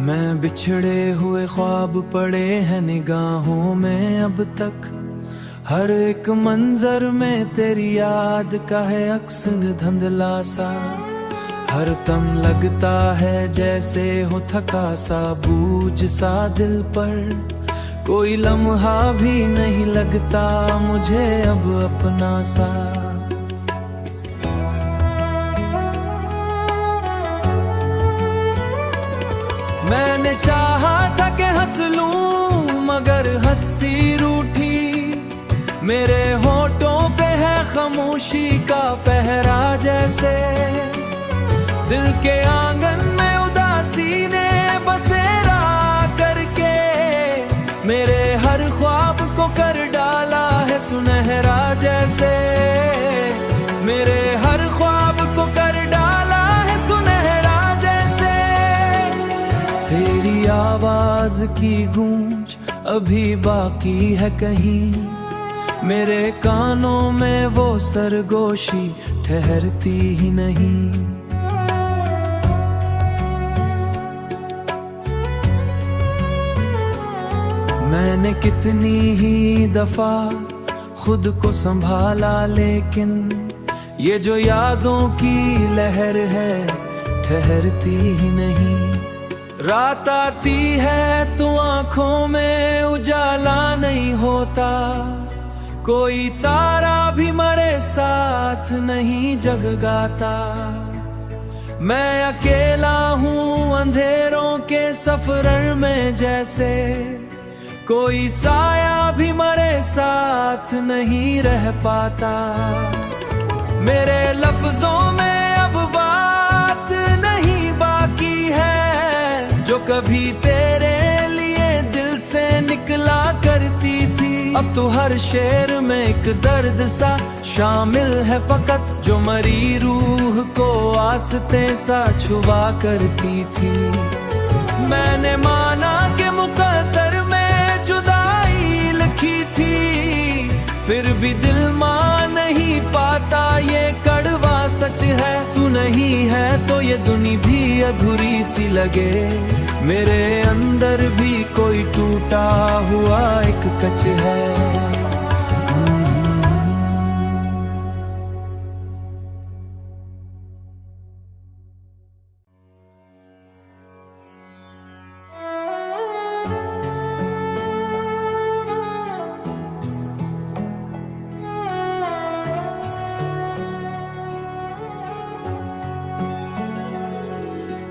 मैं बिछड़े हुए ख्वाब पड़े हैं निगाहों में अब तक। हर एक मंजर में तेरी याद का है अक्स धुंधला सा। हर दम लगता है जैसे हो थका सा, बोझ सा दिल पर। कोई लम्हा भी नहीं लगता मुझे अब अपना सा। मैंने चाहा था कि हंस लूं मगर हंसी रूठी। मेरे होठों पे है खामोशी का पहरा जैसे। दिल के आंगन में उदासी ने बसेरा करके मेरे हर ख्वाब को कर डाला है सुनहरा जैसे। मेरे हर ख्वाब को कर डाला है सुनहरा जैसे। तेरी आवाज की गूंज अभी बाकी है कहीं। मेरे कानों में वो सरगोशी ठहरती ही नहीं। मैंने कितनी ही दफा खुद को संभाला, लेकिन ये जो यादों की लहर है ठहरती ही नहीं। रात आती है तो आंखों में उजाला नहीं होता। कोई तारा भी मरे साथ नहीं जगगाता। मैं अकेला हूँ अंधेरों के सफर में जैसे। कोई साया भी मरे साथ नहीं रह पाता। मेरे लफ्जों में अब बात नहीं बाकी है जो कभी तेरे लिए दिल से निकला करती थी। अब तो हर शेर में एक दर्द सा शामिल है फकत, जो मरी रूह को आस्ते सा छुआ करती थी। मैंने माना कि मुकद्दर में जुदाई लिखी थी, फिर भी दिल मान नहीं पाता ये कड़वा सच है। तू नहीं है तो ये दुनिया भी अधूरी सी लगे। मेरे अंदर भी कोई टूटा हुआ एक कच है।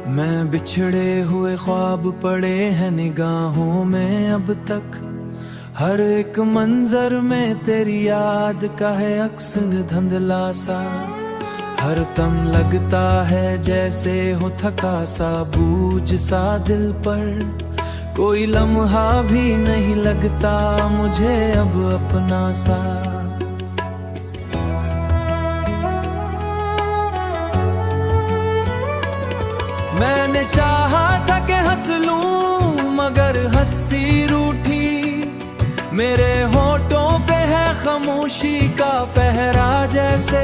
मैं बिछड़े हुए ख्वाब पड़े हैं निगाहों में अब तक। हर एक मंजर में तेरी याद का है अक्स धुंधला सा। हर दम लगता है जैसे हो थका सा, बोझ सा दिल पर। कोई लम्हा भी नहीं लगता मुझे अब अपना सा। मैंने चाहा था कि हंस लूं मगर हंसी रूठी। मेरे होठों पे है खामोशी का पहरा जैसे।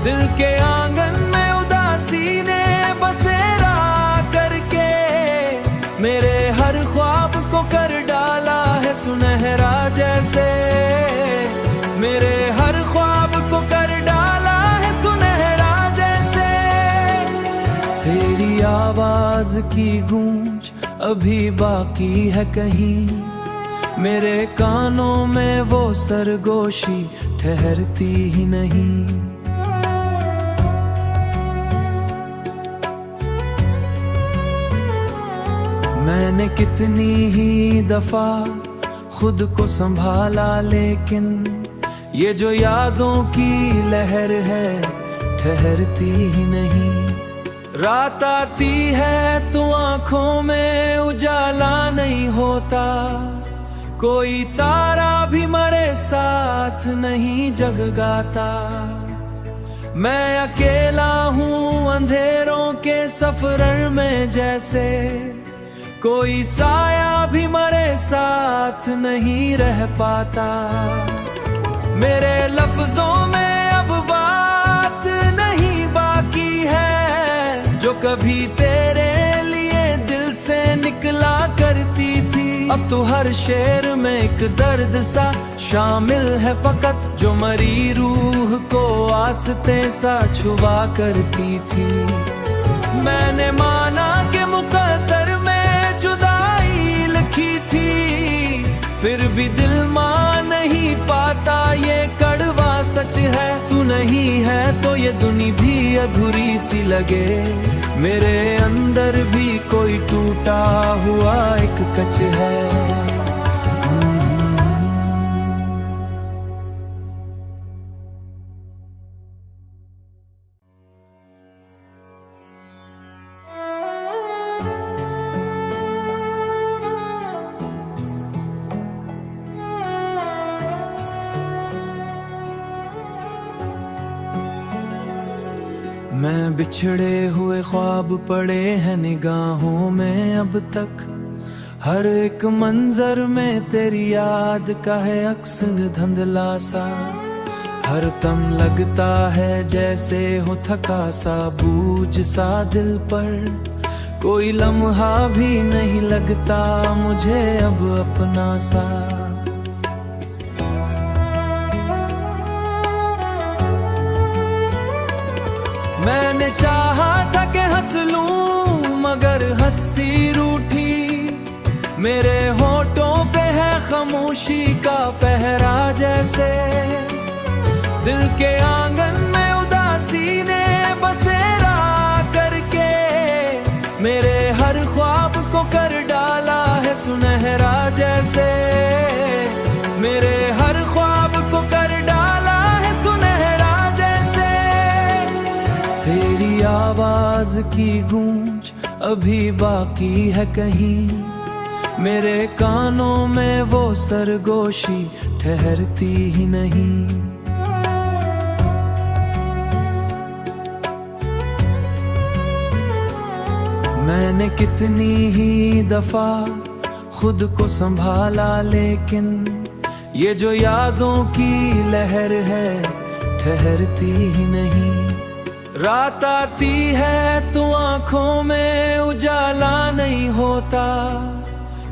दिल के आंगन में उदासी ने बसेरा करके मेरे हर ख्वाब को कर डाला है सुनहरा जैसे। मेरे हर ख्वाब को कर डाला है सुनहरा जैसे। तेरी आवाज की गूंज अभी बाकी है कहीं। मेरे कानों में वो सरगोशी ठहरती ही नहीं। मैंने कितनी ही दफा खुद को संभाला, लेकिन ये जो यादों की लहर है ठहरती ही नहीं। रात आती है तो आंखों में उजाला नहीं होता। कोई तारा भी मरे साथ नहीं जगगाता। मैं अकेला हूँ अंधेरों के सफर में जैसे। कोई साया भी मरे साथ नहीं रह पाता। मेरे लफ्जों में अब बात नहीं बाकी है जो कभी तेरे लिए दिल निकला करती थी। अब तो हर शेर में एक दर्द सा शामिल है फकत, जो मरी रूह को आस्ते सा छुआ करती थी। मैंने माना कि मुकद्दर में जुदाई लिखी थी, फिर भी दिल मान नहीं पाता ये कड़वा सच है। तू नहीं है तो ये दुनिया भी अधूरी सी लगे, मेरे अंदर भी कोई टूटा हुआ एक कच है। मैं बिछड़े हुए ख्वाब पड़े हैं निगाहों में अब तक, हर एक मंजर में तेरी याद का है अक्स धुंधला सा। हर दम लगता है जैसे हो थका सा बोझ सा दिल पर, कोई लम्हा भी नहीं लगता मुझे अब अपना सा। मैंने चाहा था कि हंस लूं मगर हंसी रूठी, मेरे होठों पे है खामोशी का पहरा जैसे। दिल के आंगन में उदासी ने बसेरा करके मेरे हर ख्वाब को कर डाला है सुनहरा जैसे। मेरे हर ख्वाब को कर डाला है सुनहरा जैसे। तेरी आवाज की गूंज अभी बाकी है कहीं, मेरे कानों में वो सरगोशी ठहरती ही नहीं। मैंने कितनी ही दफा खुद को संभाला, लेकिन ये जो यादों की लहर है ठहरती ही नहीं। रात आती है तो आंखों में उजाला नहीं होता,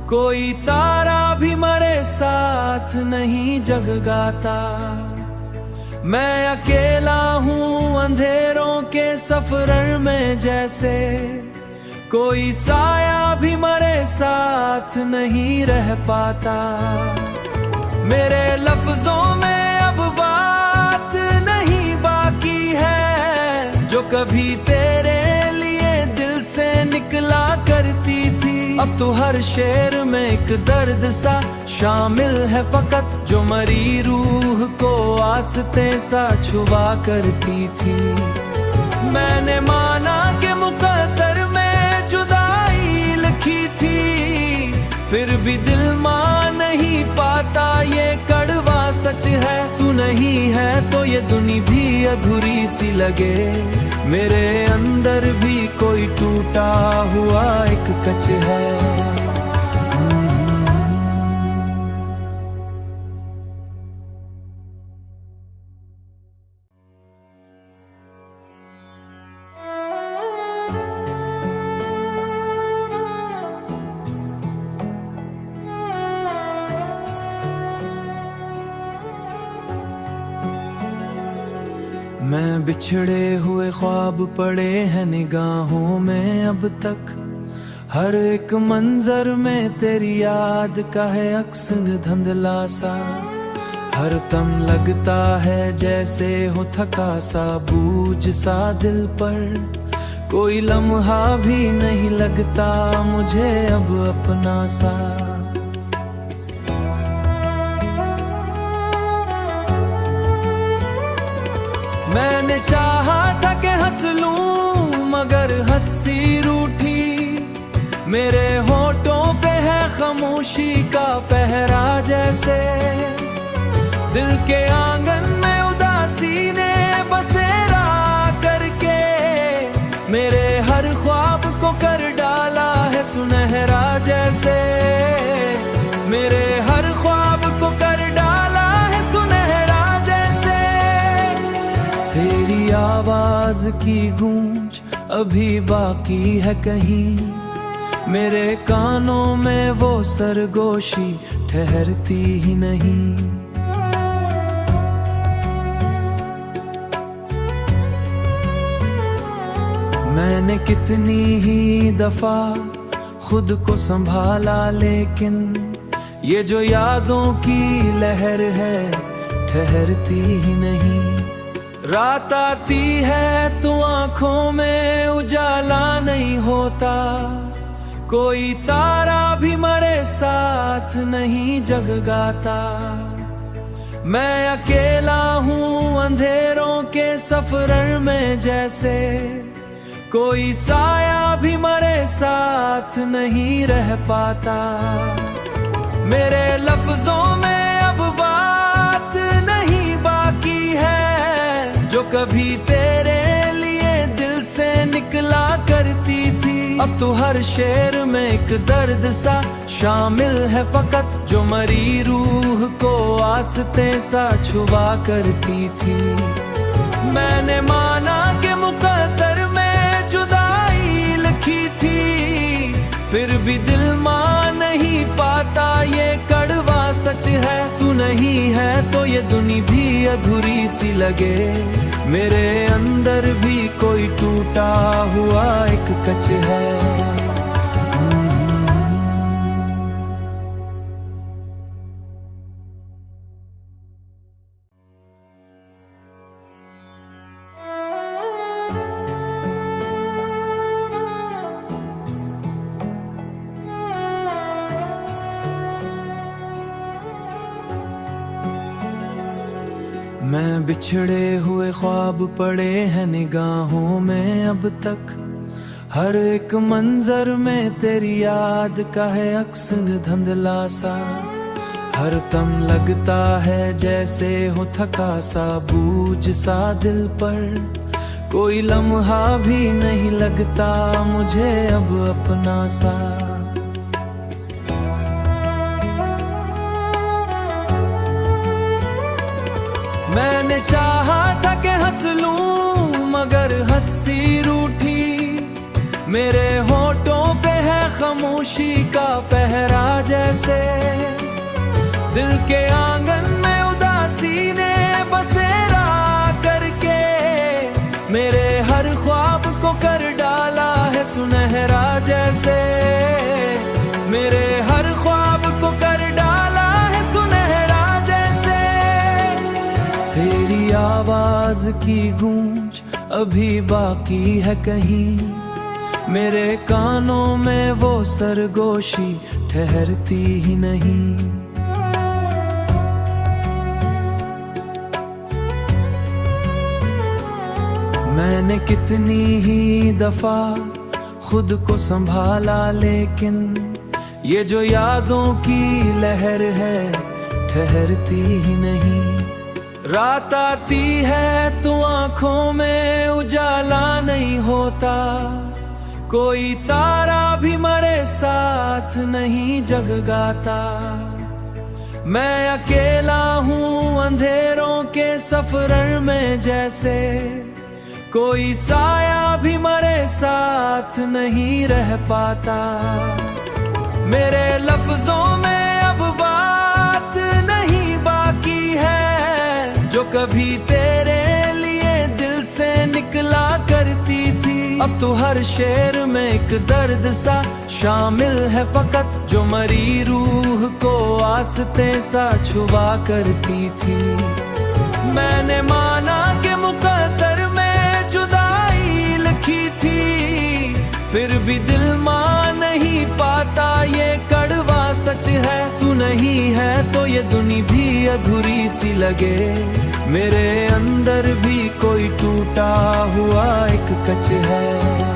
कोई तारा भी मरे साथ नहीं जगगाता। मैं अकेला हूँ अंधेरों के सफर में जैसे, कोई साया भी मरे साथ नहीं रह पाता। मेरे लफ्जों में अब बात नहीं बाकी है, जो कभी तेरे लिए दिल से निकला करती थी। अब तो हर शेर में एक दर्द सा शामिल है फकत, जो मरी रूह को आस्ते सा छुआ करती थी। मैंने माना कि मुकद्दर में जुदाई लिखी थी, फिर भी दिल मान नहीं पाता ये कड़वा सच है। तू नहीं है तो ये दुनिया भी अधूरी सी लगे, मेरे अंदर भी कोई टूटा हुआ एक कच है। मैं बिछड़े हुए ख्वाब पड़े हैं निगाहों में अब तक, हर एक मंजर में तेरी याद का है अक्स धुंधला सा। हर दम लगता है जैसे हो थका सा बोझ सा दिल पर, कोई लम्हा भी नहीं लगता मुझे अब अपना सा। मैंने चाहा था कि हंस लूं मगर हंसी रूठी, मेरे होठों पे है खामोशी का पहरा जैसे। दिल के आंगन में उदासी ने बसेरा करके मेरे हर ख्वाब को कर डाला है सुनहरा जैसे। मेरे हर ख्वाब को कर डाला है सुनहरा जैसे। तेरी आवाज की गूंज अभी बाकी है कहीं, मेरे कानों में वो सरगोशी ठहरती ही नहीं। मैंने कितनी ही दफा खुद को संभाला, लेकिन ये जो यादों की लहर है ठहरती ही नहीं। रात आती है तो आंखों में उजाला नहीं होता, कोई तारा भी मरे साथ नहीं जगगाता। मैं अकेला हूँ अंधेरों के सफर में, जैसे कोई साया भी मरे साथ नहीं रह पाता। मेरे लफ्जों में अब बात नहीं बाकी है, जो कभी तेरे लिए दिल से निकला करती थी। अब तो हर शेर में एक दर्द सा शामिल है फकत, जो मरी रूह को आस्ते सा छुआ करती थी। मैंने माना कि मुकद्दर में जुदाई लिखी थी, फिर भी दिल मान नहीं पाता, ये कड़वा सच है। तू नहीं है तो ये दुनिया भी अधूरी सी लगे, मेरे अंदर भी कोई टूटा हुआ एक कच है। मैं बिछड़े हुए ख्वाब पड़े हैं निगाहों में अब तक, हर एक मंजर में तेरी याद का है अक्स धुंधला सा। हर दम लगता है जैसे हो थका सा बोझ सा दिल पर, कोई लम्हा भी नहीं लगता मुझे अब अपना सा। मैंने चाहा था कि हंस लूं मगर हंसी रूठी, मेरे होठों पे है खामोशी का पहरा जैसे। दिल के आंगन में उदासी ने बसेरा करके, मेरे हर ख्वाब को कर डाला है सुनहरा जैसे। मेरे हर ख्वाब को कर डाला है सुनहरा जैसे। तेरी आवाज की गूंज अभी बाकी है कहीं, मेरे कानों में वो सरगोशी ठहरती ही नहीं। मैंने कितनी ही दफा खुद को संभाला, लेकिन ये जो यादों की लहर है ठहरती ही नहीं। रात आती है तो आंखों में उजाला नहीं होता, कोई तारा भी मरे साथ नहीं जगगाता। मैं अकेला हूँ अंधेरों के सफर में, जैसे कोई साया भी मरे साथ नहीं रह पाता। मेरे लफ्जों में अब बात नहीं बाकी है, जो कभी तेरे लिए दिल से निकला करती थी। अब तो हर शेर में एक दर्द सा शामिल है फकत, जो मरी रूह को आस्ते सा छुआ करती थी। मैंने माना कि मुकद्दर में जुदाई लिखी थी, फिर भी दिल मान नहीं पाता, ये कड़वा सच है। तू नहीं है तो ये दुनिया भी अधूरी सी लगे, मेरे अंदर भी कोई टूटा हुआ एक कच है।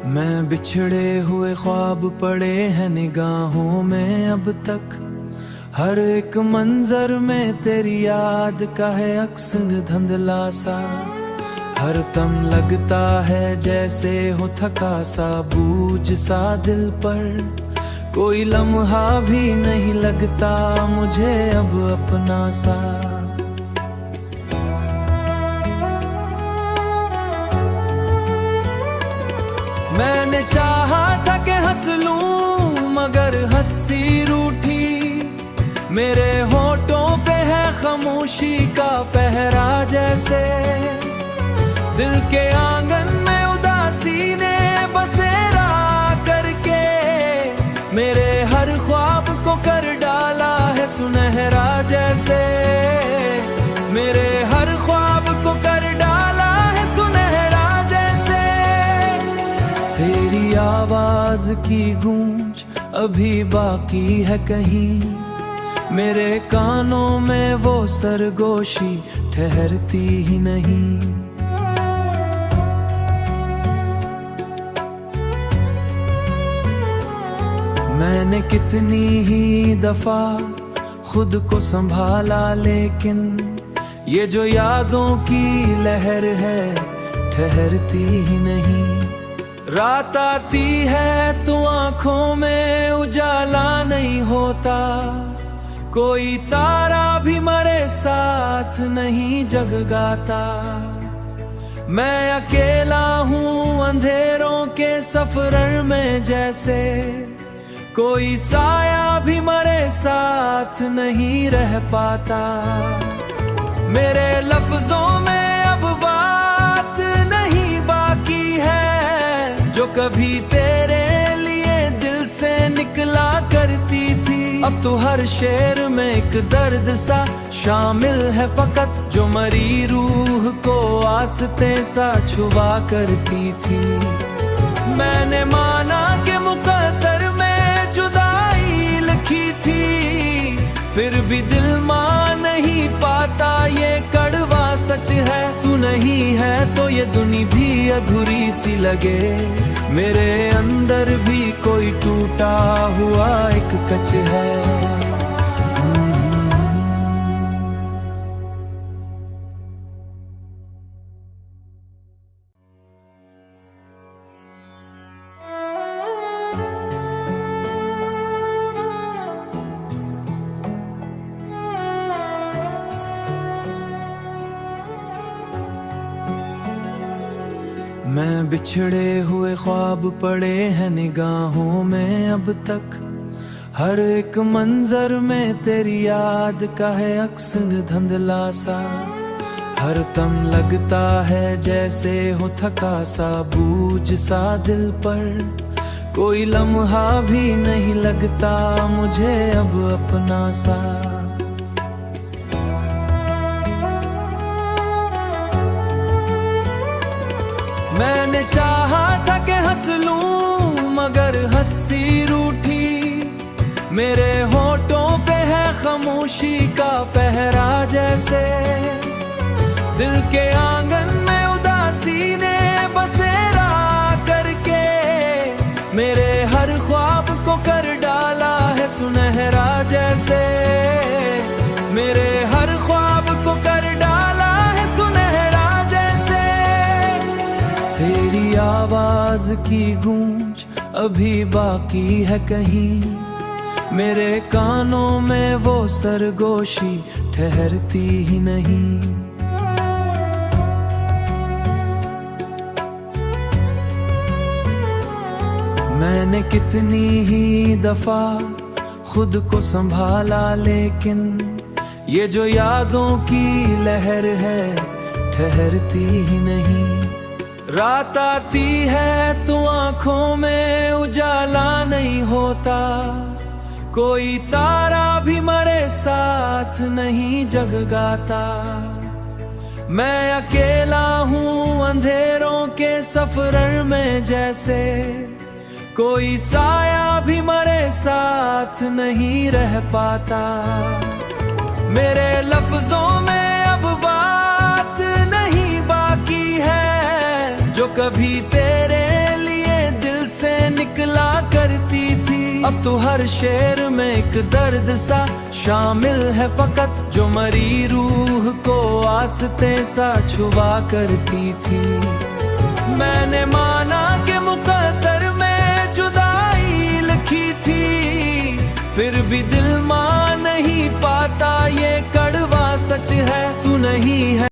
मैं बिछड़े हुए ख्वाब पड़े हैं निगाहों में अब तक, हर एक मंजर में तेरी याद का है अक्स धुंधला सा, हर दम लगता है जैसे हो थका सा, बोझ सा दिल पर। कोई लम्हा भी नहीं लगता मुझे अब अपना सा। मैंने चाहा था कि हंस लूं मगर हंसी रूठी, मेरे होठों पे है खामोशी का पहरा जैसे। दिल के आंगन में उदासी ने बसेरा करके मेरे हर ख्वाब को कर डाला है सुनहरा जैसे। मेरे हर ख्वाब को कर डाला है सुनहरा जैसे। तेरी आवाज की गूंज अभी बाकी है कहीं, मेरे कानों में वो सरगोशी ठहरती ही नहीं। मैंने कितनी ही दफा खुद को संभाला, लेकिन ये जो यादों की लहर है ठहरती ही नहीं। रात आती है तो आंखों में उजाला नहीं होता, कोई तारा भी मरे साथ नहीं जगगाता। मैं अकेला हूँ अंधेरों के सफर में जैसे, कोई साया भी मरे साथ नहीं रह पाता। मेरे लफ्जों में अब बात नहीं बाकी है जो कभी तेरे लिए दिल से निकला करती थी। अब तो हर शेर में एक दर्द सा शामिल है फकत, जो मरी रूह को आस्ते सा छुपा करती थी। मैंने माना कि मुकद्दर में जुदाई लिखी थी, फिर भी दिल मान नहीं पाता ये कड़वा सच है। तू नहीं है तो ये दुनिया भी अधूरी सी लगे, मेरे अंदर भी कोई टूटा हुआ एक कच है। मैं बिछड़े हुए ख्वाब पड़े हैं निगाहों में अब तक, हर एक मंजर में तेरी याद का है अक्स धुंधला सा। हर दम लगता है जैसे हो थका सा, बोझ सा दिल पर। कोई लम्हा भी नहीं लगता मुझे अब अपना सा। मैंने चाहा था कि हंस लूं मगर हंसी रूठी, मेरे होठों पे है खामोशी का पहरा जैसे। दिल के आंगन में उदासी ने बसेरा करके मेरे हर ख्वाब को कर डाला है सुनहरा जैसे। मेरे हर ख्वाब को कर डाला है सुनहरा जैसे। तेरी आवाज की गूंज अभी बाकी है कहीं, मेरे कानों में वो सरगोशी ठहरती ही नहीं। मैंने कितनी ही दफा खुद को संभाला, लेकिन ये जो यादों की लहर है ठहरती ही नहीं। रात आती है तो आंखों में उजाला नहीं होता, कोई तारा भी मरे साथ नहीं जगगाता। मैं अकेला हूँ अंधेरों के सफर में जैसे, कोई साया भी मरे साथ नहीं रह पाता। मेरे लफ्जों में अब बात नहीं बाकी है जो कभी तेरे लिए दिल से निकला करती थी। अब तो हर शेर में एक दर्द सा शामिल है, फकत जो मरी रूह को आस्ते सा छुआ करती थी। मैंने माना कि मुकद्दर में जुदाई लिखी थी, फिर भी दिल मान नहीं पाता, ये कड़वा सच है, तू नहीं है।